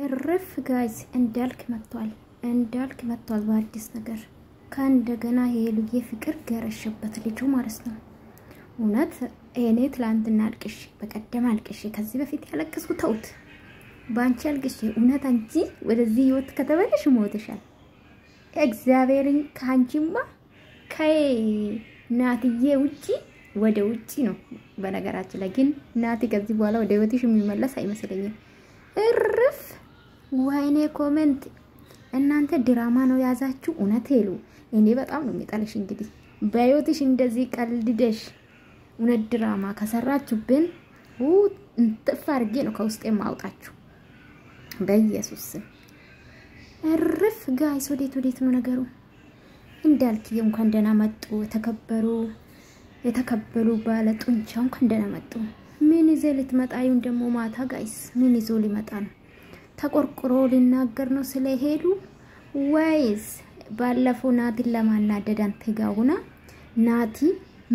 እርፍ ጋይስ እንዳልክ መጥቷል በአዲስ ነገር ከእንደገና የሄሉዬ ፍቅር ገረሸበት ልጁ ማለት ነው እውነት እኔ ትላንትና አልቅሽ በቀደም አልቅሽ ከዚህ በፊት ያለቅስኩ ተውት ባንቺ አልቅሽ እውነት አንቺ ወደዚህ ህይወት ከተበለሽ ሞተሻል እግዚአብሔርን ካንቺማ ከናትዬ ውጪ ወደ ውጪ ነው በነገራችን ላይ ግን ናቲ ከዚህ በኋላ ወደ ህይወትሽ የሚመለስ አይመስለኝም እርፍ ወይኔ ኮሜንት እናንተ ድራማ ነው ያዛችሁ እውነት ሄሉ እኔ በጣም ነው የሚጣልሽ እንግዲህ በህይወትሽ እንደዚህ ቀልድደሽ እውነት ድራማ ከሰራችሁብን እንጥፋርጌ ነው ከውስጤ ማውጣችሁ በኢየሱስ እርፍ ጋይስ ወዴት ነው ነገሩ እንዳልክ እንኳን ደህና መጡ የተከበሩ ባለ ጡንቻው እንኳን ደህና መጡ ምን ይዘህ ልትመጣዩን ደሞ ማታ ጋይስ ምን ይዞ ሊመጣ ነው ተቆርቆሮ ሊናገር ነው ስለሄዱ ወይስ ባለፈው ናቲን ለማናደድ አንተ ጋውና ናቲ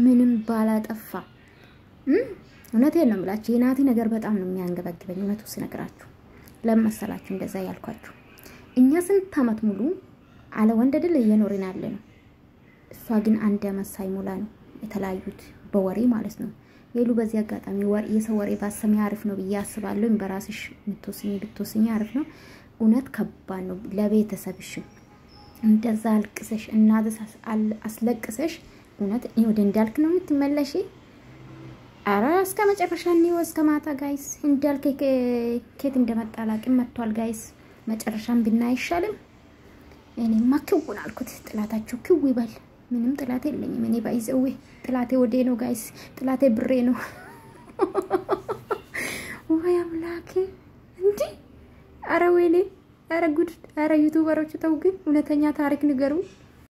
ምንም ባላጠፋ እውነቴን ነው የምላችሁ የናቲ ነገር በጣም ነው የሚያንገበግበኝ እውነቱ ስነግራችሁ ለማሰላችሁ እንደዛ ያልኳችሁ እኛ ስንት አመት ሙሉ አለ ወንደድል እየኖርን ያለነው እሷ ግን አንድ አመሳይ ሙላ ነው የተላዩት በወሬ ማለት ነው ሄሉ በዚህ አጋጣሚ የሰው ወሬ ባሰሚ አሪፍ ነው በያስባለሁ በራስሽ ብትወስኝ አሪፍ ነው እውነት ከባድ ነው ለቤተሰብሽ እንደዛ አልቅሰሽ እናደስ አስለቅሰሽ እውነት ወደ እንዳልክ ነው የምትመለሺ አራ እስከ መጨረሻ ነው እስከ ማታ ጋይስ እንዳልክ ከት እንደመጣላቅም መጥቷል ጋይስ መጨረሻም ብናይ ይሻላል እኔ ማከውን አልኩት ጥላታችሁ ክው ይባል ምንም ጥላት የለኝም እኔ ባይዘው ጥላቴ ወዴ ነው ጋይስ ጥላቴ ብሬ ነው ወይ አምላኬ እንዴ አረ ወይኔ አረ ጉድ አረ ዩቲዩበሮች ተው ግን እውነተኛ ታሪክ ንገሩ